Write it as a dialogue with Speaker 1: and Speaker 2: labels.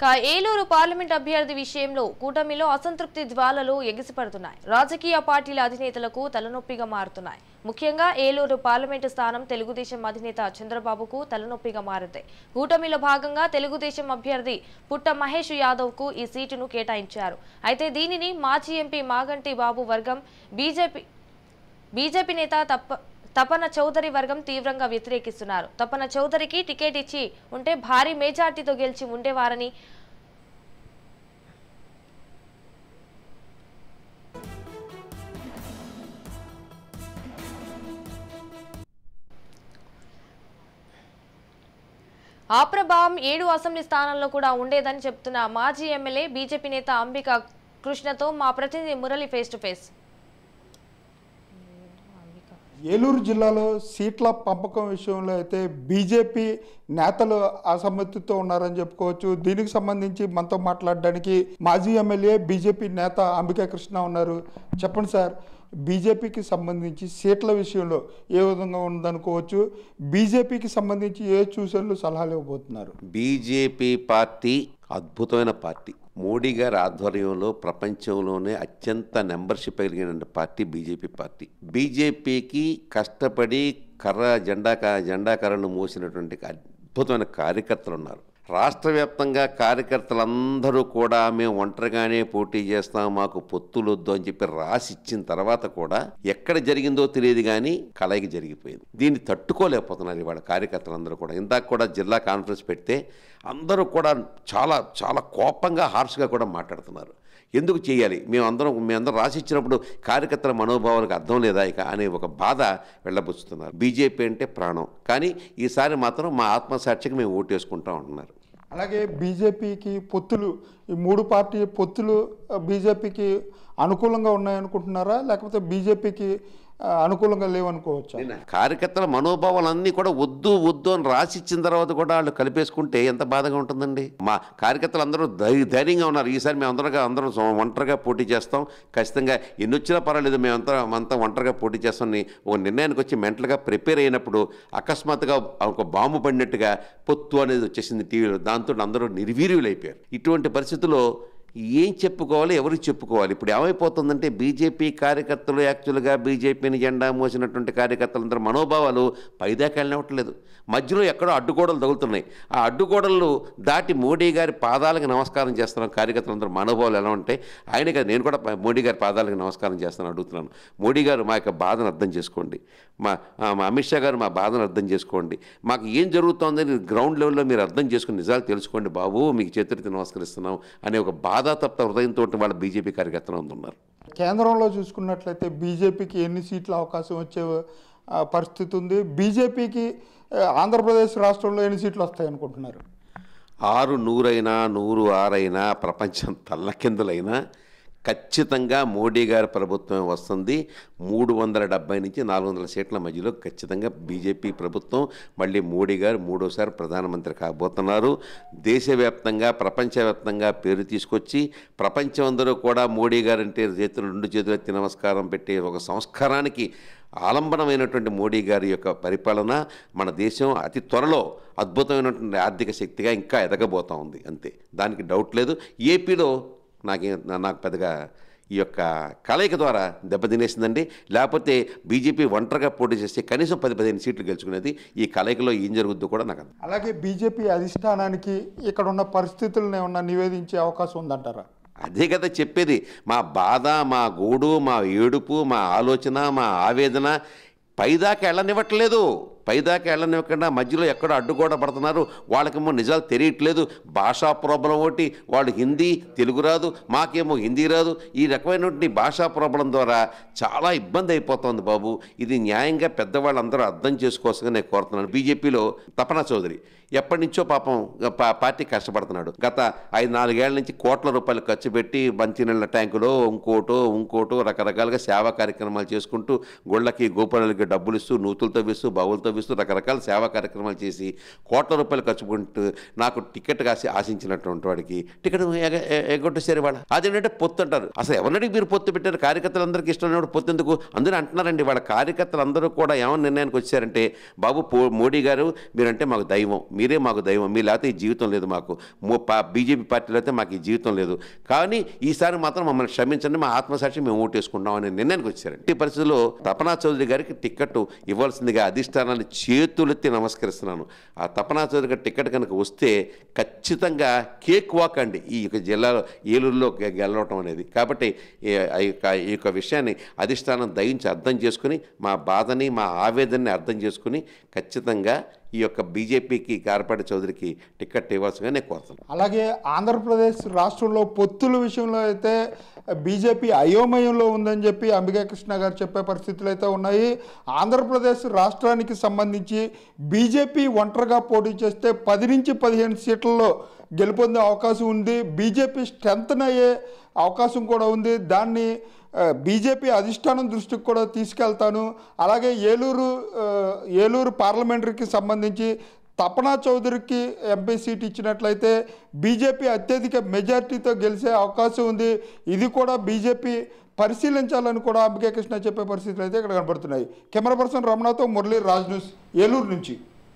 Speaker 1: Eluru parliament అభ్యర్థి విషయంలో కూటమిలో అసంతృప్తి జ్వాలలు ఎగిసిపడుతున్నాయి. రాజకీయ పార్టీల అధినేతలకు తలనొప్పిగా మారుతున్నాయి. ముఖ్యంగా ఏలూరు పార్లమెంటు స్థానం తెలుగుదేశం అధినేత చంద్రబాబుకు తలనొప్పిగా మారింది. కూటమిలో భాగంగా తెలుగుదేశం అభ్యర్థి పుట్ట మహేష్ యాదవ్ కు ఈ సీటును కేటాయించారు. అయితే దీనిని మాజీ ఎంపీ మాగంటి బాబు వర్గం బీజేపీ నేత తపన చౌదరి వర్గం తీవ్రంగా వ్యతిరేకిస్తున్నారు. తపన చౌదరికి టికెట్ ఇచ్చి ఉంటే భారీ మెజార్టీతో గెలిచి ఉండేవారని ఆ ప్రభావం 7 అసెంబ్లీ స్థానాల్లో కూడా ఉండేదని చెప్తున్న మాజీ ఎమ్మెల్యే బీజేపీ నేత అంబికా కృష్ణతో మా ప్రతినిధి Murali face to face.
Speaker 2: Eluru జిల్లాలో సీట్ల పంపకం విషయంలో అయితే బీజేపీ నేతలు అసమ్మతితో ఉన్నారని చెప్పుకోవచ్చు. దీనికి సంబంధించి మనతో మాట్లాడడానికి మాజీ ఎమ్మెల్యే బీజేపీ నేత అంబికా కృష్ణ ఉన్నారు. చెప్పండి సార్, బీజేపీకి సంబంధించి సీట్ల విషయంలో ఏ విధంగా ఉందనుకోవచ్చు? బీజేపీకి సంబంధించి ఏ సూచనలు సలహాలు ఇవ్వబోతున్నారు?
Speaker 3: బీజేపీ పార్టీ అద్భుతమైన పార్టీ. మోడీ గారి ఆధ్వర్యంలో ప్రపంచంలోనే అత్యంత మెంబర్షిప్ కలిగిన పార్టీ బీజేపీ పార్టీ. బీజేపీకి కష్టపడి జెండా కర్రను మోసినటువంటి అద్భుతమైన కార్యకర్తలు ఉన్నారు. రాష్ట్ర వ్యాప్తంగా కార్యకర్తలందరూ కూడా మేము ఒంటరిగానే పోటీ చేస్తాం, మాకు పొత్తులొద్దు అని చెప్పి రాసి ఇచ్చిన తర్వాత కూడా ఎక్కడ జరిగిందో తెలియదు కానీ కలయిక జరిగిపోయింది. దీన్ని తట్టుకోలేకపోతున్నారు ఇవాళ కార్యకర్తలందరూ కూడా. ఇందాక కూడా జిల్లా కాన్ఫరెన్స్ పెడితే అందరూ కూడా చాలా చాలా కోపంగా హార్ష్గా కూడా మాట్లాడుతున్నారు. ఎందుకు చేయాలి, మేమందరం రాసి ఇచ్చినప్పుడు కార్యకర్తల మనోభావాలకు అర్థం లేదా ఇక అనే ఒక బాధ వెళ్ళబుచ్చుతున్నారు. బీజేపీ అంటే ప్రాణం, కానీ ఈసారి మాత్రం మా ఆత్మసాక్షికి మేము ఓటేసుకుంటాం అంటున్నారు.
Speaker 2: అలాగే బీజేపీకి పొత్తులు, ఈ 3 పార్టీ పొత్తులు బీజేపీకి అనుకూలంగా ఉన్నాయనుకుంటున్నారా, లేకపోతే బీజేపీకి అనుకూలంగా లేవనుకోవచ్చా?
Speaker 3: కార్యకర్తల మనోభావాలన్నీ కూడా వద్దు అని రాసి ఇచ్చిన తర్వాత కూడా వాళ్ళు కలిపేసుకుంటే ఎంత బాధగా ఉంటుందండి. మా కార్యకర్తలు అందరూ ధైర్యంగా ఉన్నారు. ఈసారి అందరం ఒంటరిగా పోటీ చేస్తాం, ఖచ్చితంగా ఎన్ని వచ్చినా పర్వాలేదు, మేమంతా ఒంటరిగా పోటీ చేస్తామని ఒక నిర్ణయానికి వచ్చి మెంటల్గా ప్రిపేర్ అయినప్పుడు అకస్మాత్తుగా ఒక బాంబు పడినట్టుగా పొత్తు అనేది వచ్చేసింది టీవీలో. దాంతో అందరూ నిర్వీర్యులైపోయారు. ఇటువంటి పరిస్థితుల్లో ఏం చెప్పుకోవాలి, ఎవరికి చెప్పుకోవాలి? ఇప్పుడు ఏమైపోతుందంటే బీజేపీ కార్యకర్తలు యాక్చువల్గా బీజేపీని జెండా మోసినటువంటి కార్యకర్తలందరూ మనోభావాలు పైదాకా వెళ్ళనివ్వట్లేదు. మధ్యలో ఎక్కడో అడ్డుగోడలు తగులుతున్నాయి. ఆ అడ్డుగోడలు దాటి మోడీ గారి పాదాలకు నమస్కారం చేస్తున్నాం. కార్యకర్తలందరూ మనోభావాలు ఎలా ఉంటాయి? ఆయన కదా, నేను కూడా మోడీ గారి పాదాలకు నమస్కారం చేస్తాను, అడుగుతున్నాను. మోడీ గారు మా యొక్క బాధను అర్థం చేసుకోండి, మా అమిత్ షా గారు మా బాధను అర్థం చేసుకోండి, మాకు ఏం జరుగుతుందని గ్రౌండ్ లెవెల్లో మీరు అర్థం చేసుకుని నిజాలు తెలుసుకోండి బాబు, మీకు చేతులెత్తి నమస్కరిస్తున్నాం అనే ఒక బాధాతప్త హృదయంతో వాళ్ళ బీజేపీ కార్యకర్తలు ఉన్నారు.
Speaker 2: కేంద్రంలో చూసుకున్నట్లయితే బీజేపీకి ఎన్ని సీట్ల అవకాశం వచ్చే పరిస్థితి ఉంది? బీజేపీకి ఆంధ్రప్రదేశ్ రాష్ట్రంలో ఎన్ని సీట్లు వస్తాయి అనుకుంటున్నారు?
Speaker 3: 6 100 106 ప్రపంచం తల్లకిందులైనా ఖచ్చితంగా మోడీ గారి ప్రభుత్వం వస్తుంది. 370 నుంచి 400 సీట్ల మధ్యలో ఖచ్చితంగా బీజేపీ ప్రభుత్వం, మళ్ళీ మోడీ గారు 3వసారి ప్రధానమంత్రి కాబోతున్నారు. దేశవ్యాప్తంగా ప్రపంచవ్యాప్తంగా పేరు తీసుకొచ్చి ప్రపంచం అందరూ కూడా మోడీ గారు అంటే 2 చేతులు ఎత్తి నమస్కారం పెట్టే ఒక సంస్కారానికి ఆలంబనమైనటువంటి మోడీ గారి యొక్క పరిపాలన మన దేశం అతి త్వరలో అద్భుతమైనటువంటి ఆర్థిక శక్తిగా ఇంకా ఎదగబోతూ ఉంది. అంతే, దానికి డౌట్ లేదు. ఏపీలో నాకు పెద్దగా ఈ యొక్క కలయిక ద్వారా దెబ్బతినేసిందండి. లేకపోతే బీజేపీ ఒంటరిగా పోటీ చేస్తే కనీసం 10-15 సీట్లు గెలుచుకునేది. ఈ కలయికలో ఏం జరుగుద్దో కూడా నాకు.
Speaker 2: అలాగే బీజేపీ అధిష్టానానికి ఇక్కడ ఉన్న పరిస్థితులను ఏమన్నా నివేదించే అవకాశం ఉందంటారా?
Speaker 3: అదే కదా చెప్పేది. మా బాధ, మా గోడు, మా ఏడుపు, మా ఆలోచన, మా ఆవేదన పైదాకా వెళ్ళనివ్వకుండా మధ్యలో ఎక్కడో అడ్డుగోడ పడుతున్నారు. వాళ్ళకేమో నిజాలు తెలియట్లేదు. భాషా ప్రాబ్లం ఒకటి, వాళ్ళు హిందీ తెలుగు రాదు, మాకేమో హిందీ రాదు. ఈ రకమైనటువంటి భాషా ప్రాబ్లం ద్వారా చాలా ఇబ్బంది అయిపోతుంది బాబు. ఇది న్యాయంగా పెద్దవాళ్ళందరూ అర్థం చేసుకోవాల్సిందిగా నేను కోరుతున్నాను. బీజేపీలో తపన చౌదరి ఎప్పటి నుంచో పాపం పార్టీ కష్టపడుతున్నాడు. గత 5-4 ఏళ్ల నుంచి కోట్ల రూపాయలు ఖర్చు పెట్టి మంచినీళ్ళ ట్యాంకులో ఇంకోటో రకరకాలుగా సేవా కార్యక్రమాలు చేసుకుంటూ గుళ్ళకి గోపురాలకి డబ్బులు ఇస్తూ, నూతులతో వేస్తూ, బావులతో వేస్తూ రకరకాల సేవా కార్యక్రమాలు చేసి కోట్ల రూపాయలు ఖర్చు పెట్టి నాకు టికెట్ ఆశించినటువంటి వాడికి టికెట్ ఎగ్గొట్టేసారు వాళ్ళ. అదేంటంటే పొత్తు అంటారు. అసలు ఎవరినడికి మీరు పొత్తు పెట్టారు? కార్యకర్తలందరికీ ఇష్టమైనప్పుడు పొత్తు ఎందుకు? అందరూ అంటున్నారండి. వాళ్ళ కార్యకర్తలందరూ కూడా ఏమని నిర్ణయానికి వచ్చారంటే, బాబు మోడీ గారు మీరంటే మాకు దైవం, మీరే మాకు దైవం, మీ లేకపోతే ఈ జీవితం లేదు మాకు, బీజేపీ పార్టీలో అయితే మాకు ఈ జీవితం లేదు, కానీ ఈసారి మాత్రం మమ్మల్ని క్షమించండి, మా ఆత్మసాక్షి మేము ఓటేసుకుంటాం అనే నిర్ణయానికి వచ్చారండి. ఈ పరిస్థితుల్లో తపనా చౌదరి గారికి టికెట్ ఇవ్వాల్సిందిగా అధిష్టానాన్ని చేతులెత్తి నమస్కరిస్తున్నాను. ఆ తపనా చౌదరి గారి టికెట్ కనుక వస్తే ఖచ్చితంగా కేక్ వాక్ అండి ఈ యొక్క జిల్లాలో, ఏలూరులో గెలవటం అనేది. కాబట్టి ఈ యొక్క విషయాన్ని అధిష్టానం దయించి అర్థం చేసుకుని, మా బాధని మా ఆవేదనని అర్థం చేసుకుని ఖచ్చితంగా ఈ యొక్క బీజేపీకి గారపాటి చౌదరికి టికెట్ ఇవ్వాల్సిందిగా నేను కోరుతున్నాను.
Speaker 2: అలాగే ఆంధ్రప్రదేశ్ రాష్ట్రంలో పొత్తుల విషయంలో అయితే బీజేపీ అయోమయంలో ఉందని చెప్పి అంబికా కృష్ణ గారు చెప్పే పరిస్థితులు అయితే ఉన్నాయి. ఆంధ్రప్రదేశ్ రాష్ట్రానికి సంబంధించి బీజేపీ ఒంటరిగా పోటీ చేస్తే 10 నుంచి 15 సీట్లలో గెలుపొందే అవకాశం ఉంది. బీజేపీ స్ట్రెంగ్త్ అయ్యే అవకాశం కూడా ఉంది. దాన్ని బీజేపీ అధిష్టానం దృష్టికి కూడా తీసుకెళ్తాను. అలాగే ఏలూరు పార్లమెంటరీకి సంబంధించి తపనా చౌదరికి ఎంపీ సీట్ ఇచ్చినట్లయితే బీజేపీ అత్యధిక మెజార్టీతో గెలిచే అవకాశం ఉంది. ఇది కూడా బీజేపీ పరిశీలించాలని కూడా అంబికా కృష్ణ చెప్పే పరిస్థితులు అయితే ఇక్కడ కనబడుతున్నాయి. కెమెరా పర్సన్ రమణతో మురళీ, రాజ్ న్యూస్, ఏలూరు నుంచి.